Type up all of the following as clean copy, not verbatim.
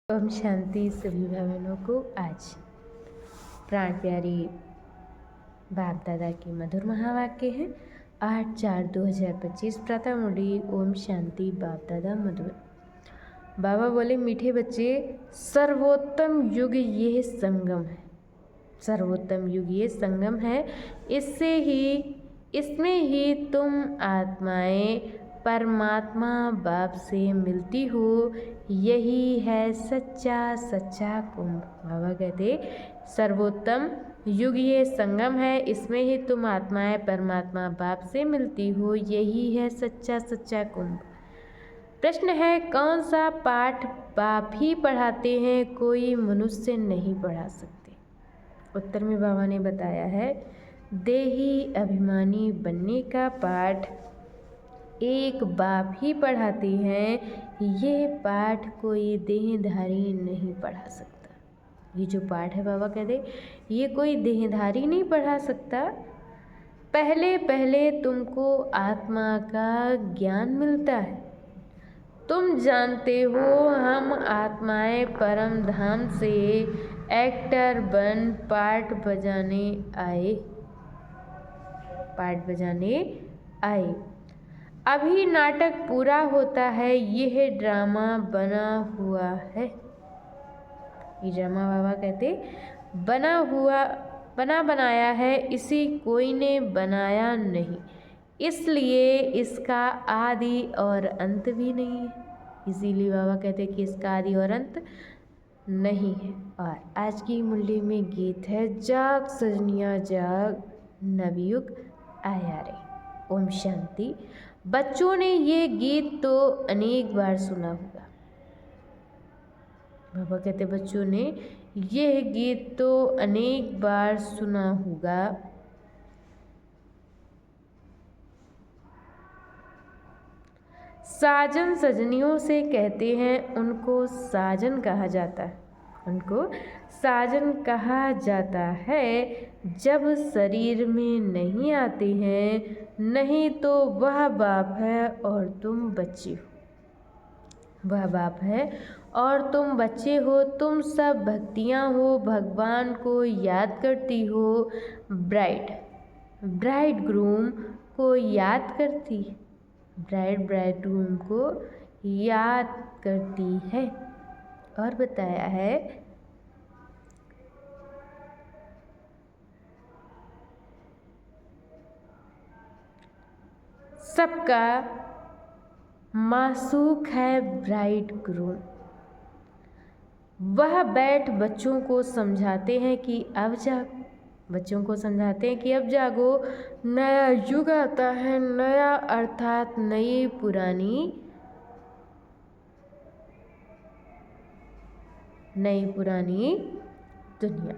ओम शांति। सभी भाई बहनों को आज प्राण प्यारी बाप दादा की मधुर महावाक्य है 8/4/2025 प्रातः मुड़ी। ओम शांति। बाप दादा मधुर। बाबा बोले, मीठे बच्चे, सर्वोत्तम युग ये संगम है। सर्वोत्तम युग ये संगम है। इसमें ही तुम आत्माएं परमात्मा बाप से मिलती हो। यही है सच्चा कुंभ। बाबा कहते, सर्वोत्तम युग ये संगम है। इसमें ही तुम आत्माएं परमात्मा बाप से मिलती हो। यही है सच्चा कुंभ। प्रश्न है, कौन सा पाठ बाप ही पढ़ाते हैं, कोई मनुष्य नहीं पढ़ा सकते? उत्तर में बाबा ने बताया है, देही अभिमानी बनने का पाठ एक बाप ही पढ़ाते हैं। ये पाठ कोई देहधारी नहीं पढ़ा सकता। ये जो पाठ है, बाबा कहते, ये कोई देहधारी नहीं पढ़ा सकता। पहले तुमको आत्मा का ज्ञान मिलता है। तुम जानते हो, हम आत्माएं परम धाम से एक्टर बन पाठ बजाने आए। अभी नाटक पूरा होता है। यह ड्रामा बना हुआ है। ये ड्रामा बाबा कहते बनाया है। इसी कोई ने बनाया नहीं, इसलिए इसका आदि और अंत भी नहीं है। इसीलिए बाबा कहते कि इसका आदि और अंत नहीं है। और आज की मुरली में गीत है, जाग सजनिया जाग, नवयुग आया रे। ओम शांति। बच्चों ने ये गीत तो अनेक बार सुना होगा। बाबा कहते, बच्चों ने यह गीत तो अनेक बार सुना होगा। साजन सजनियों से कहते हैं, उनको साजन कहा जाता है। उनको साजन कहा जाता है जब शरीर में नहीं आते हैं। नहीं तो वह बाप है और तुम बच्चे हो। वह बाप है और तुम बच्चे हो। तुम सब भक्तियाँ हो, भगवान को याद करती हो। ब्राइड ग्रूम को याद करती। ब्राइड ग्रूम को याद करती है। और बताया है, सबका मासूक है ब्राइड ग्रूम। वह बैठ बच्चों को समझाते हैं कि अब जागो। नया युग आता है। नया अर्थात नई पुरानी दुनिया।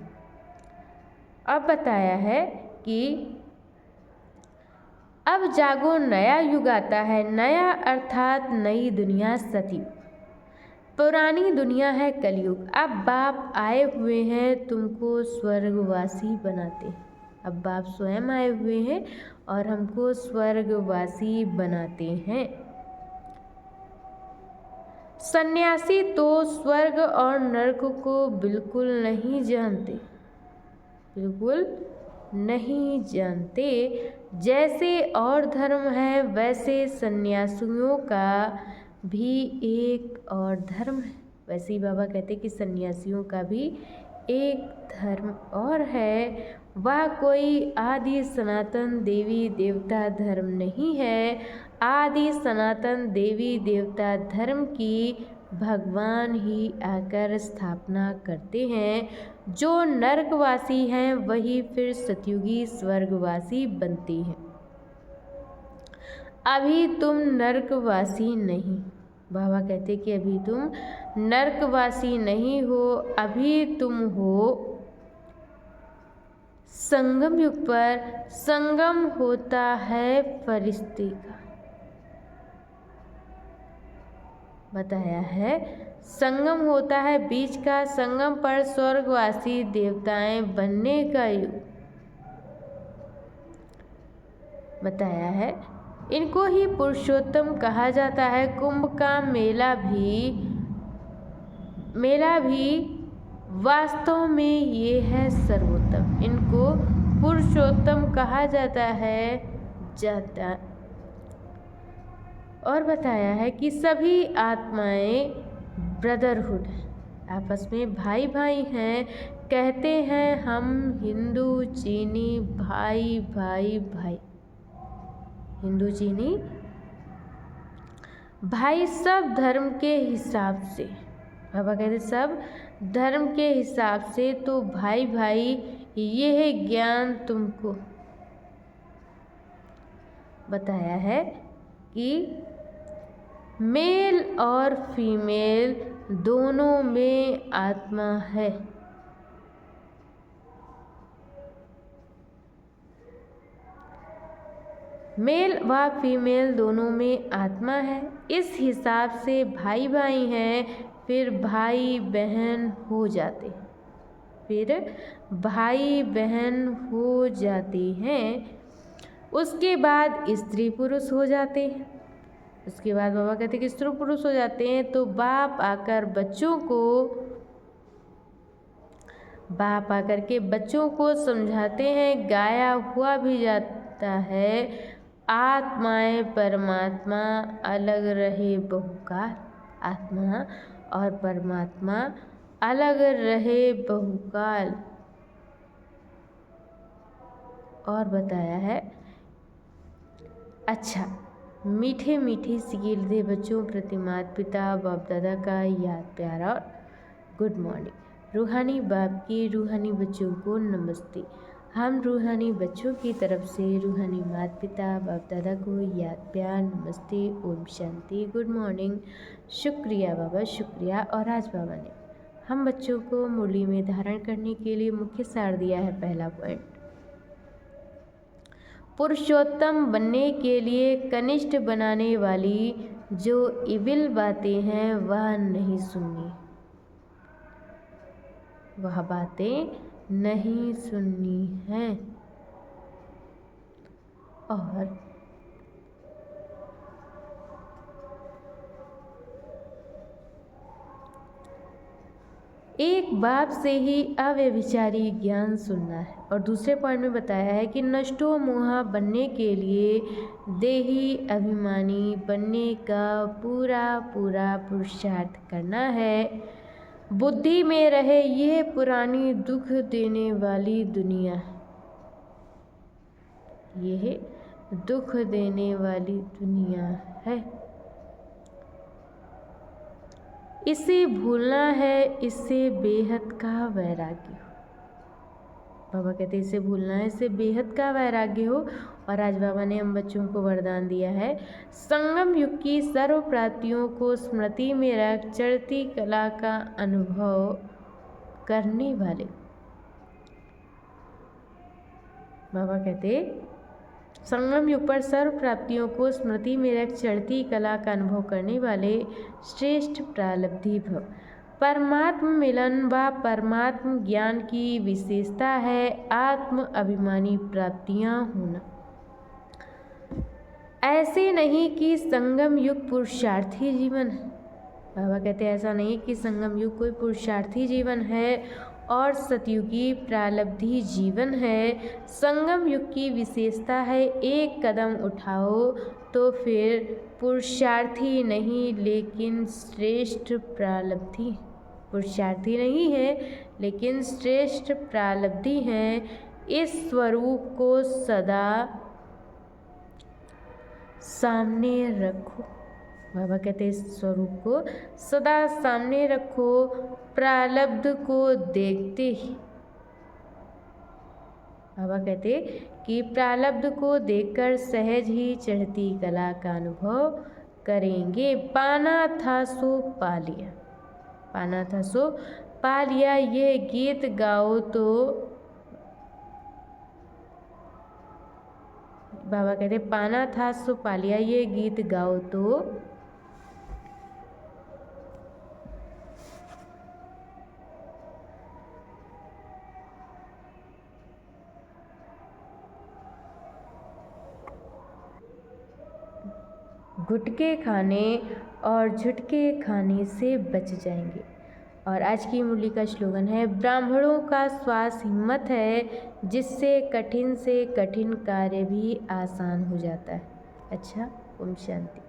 अब बताया है कि अब जागो, नया युग आता है। नया अर्थात नई दुनिया सतयुग। पुरानी दुनिया है कलयुग। अब बाप आए हुए हैं तुमको स्वर्गवासी बनाते हैं। अब बाप स्वयं आए हुए हैं और हमको स्वर्गवासी बनाते हैं। सन्यासी तो स्वर्ग और नरक को बिल्कुल नहीं जानते। जैसे और धर्म है, वैसे सन्यासियों का भी एक और धर्म है। वैसे ही बाबा कहते कि सन्यासियों का भी एक धर्म और है। वह कोई आदि सनातन देवी देवता धर्म नहीं है। आदि सनातन देवी देवता धर्म की भगवान ही आकर स्थापना करते हैं। जो नरकवासी हैं वही फिर सतयुगी स्वर्गवासी बनते हैं। अभी तुम नरकवासी नहीं। बाबा कहते कि अभी तुम नरकवासी नहीं हो। अभी तुम हो संगम युग पर। संगम होता है फरिश्ते का। बताया है, संगम होता है बीच का। संगम पर स्वर्गवासी देवताएं बनने का युग। बताया है, इनको ही पुरुषोत्तम कहा जाता है। कुंभ का मेला भी मेला भी वास्तव में ये है सर्वोत्तम। इनको पुरुषोत्तम कहा जाता और बताया है कि सभी आत्माएं ब्रदरहुड आपस में भाई भाई हैं। कहते हैं हम हिंदू चीनी भाई भाई भाई, हिंदू चीनी भाई सब धर्म के हिसाब से। बाबा कहते सब धर्म के हिसाब से तो भाई भाई यह ज्ञान तुमको बताया है कि मेल और फीमेल दोनों में आत्मा है। मेल व फीमेल दोनों में आत्मा है। इस हिसाब से भाई भाई हैं, फिर भाई बहन हो जाते हैं, उसके बाद स्त्री पुरुष हो जाते हैं। उसके बाद बाबा कहते हैं कि स्त्री पुरुष हो जाते हैं तो बाप आकर के बच्चों को समझाते हैं। गाया हुआ भी जाता है, आत्माएं परमात्मा अलग रहे बहुकाल। आत्मा और परमात्मा अलग रहे बहुकाल। और बताया है, अच्छा मीठे मीठे सिकीलते बच्चों प्रति माता पिता बाप दादा का याद प्यार और गुड मॉर्निंग। रूहानी बाप के रूहानी बच्चों को नमस्ते। हम रूहानी बच्चों की तरफ से रूहानी माता पिता बाप दादा को याद प्यार नमस्ते, ओम शांति, गुड मॉर्निंग, शुक्रिया बाबा शुक्रिया। और आज बाबा ने हम बच्चों को मुरली में धारण करने के लिए मुख्य सार दिया है। पहला पॉइंट, पुरुषोत्तम बनने के लिए कनिष्ठ बनाने वाली जो इविल बातें हैं वह नहीं सुननी, वह बातें नहीं सुननी है। और एक बाप से ही अव्यभिचारी ज्ञान सुनना है। और दूसरे पॉइंट में बताया है कि नष्टो मोहा बनने के लिए देही अभिमानी बनने का पूरा पुरुषार्थ करना है। बुद्धि में रहे यह पुरानी दुख देने वाली दुनिया है, यह दुख देने वाली दुनिया है, इसे भूलना है, इससे बेहद का वैराग्य हो। बाबा कहते हैं इसे भूलना है, इससे बेहद का वैराग्य हो। और आज बाबा ने हम बच्चों को वरदान दिया है, संगम युग की सर्व प्राप्तियों को स्मृति में रख चढ़ती कला का अनुभव करने वाले। बाबा कहते संगम युग पर सर्व प्राप्तियों को स्मृति में रख चढ़ती कला का अनुभव करने वाले श्रेष्ठ प्रारब्धी भव। परमात्म मिलन व परमात्म ज्ञान की विशेषता है आत्म अभिमानी प्राप्तियां होना। ऐसे नहीं कि संगम युग पुरुषार्थी जीवन है। बाबा कहते हैं ऐसा नहीं कि संगम युग कोई पुरुषार्थी जीवन है और सतयुगी प्रारब्धी जीवन है। संगम युग की विशेषता है एक कदम उठाओ तो फिर पुरुषार्थी नहीं लेकिन श्रेष्ठ प्रारब्धी, पुरुषार्थी नहीं है लेकिन श्रेष्ठ प्रारब्धी हैं। इस स्वरूप को सदा सामने रखो। बाबा कहते हैं इस स्वरूप को सदा सामने रखो, प्रारब्ध को देखते ही। बाबा कहते कि प्रारब्ध को देखकर सहज ही चढ़ती कला का अनुभव करेंगे। पाना था सो पा लिया, पाना था सो पा लिया, ये गीत गाओ तो। बाबा कहते पाना था सो पा लिया, ये गीत गाओ तो। गुटके खाने और झुटके खाने से बच जाएंगे। और आज की मुरली का स्लोगन है, ब्राह्मणों का श्वास हिम्मत है, जिससे कठिन से कठिन कार्य भी आसान हो जाता है। अच्छा, ओम शांति।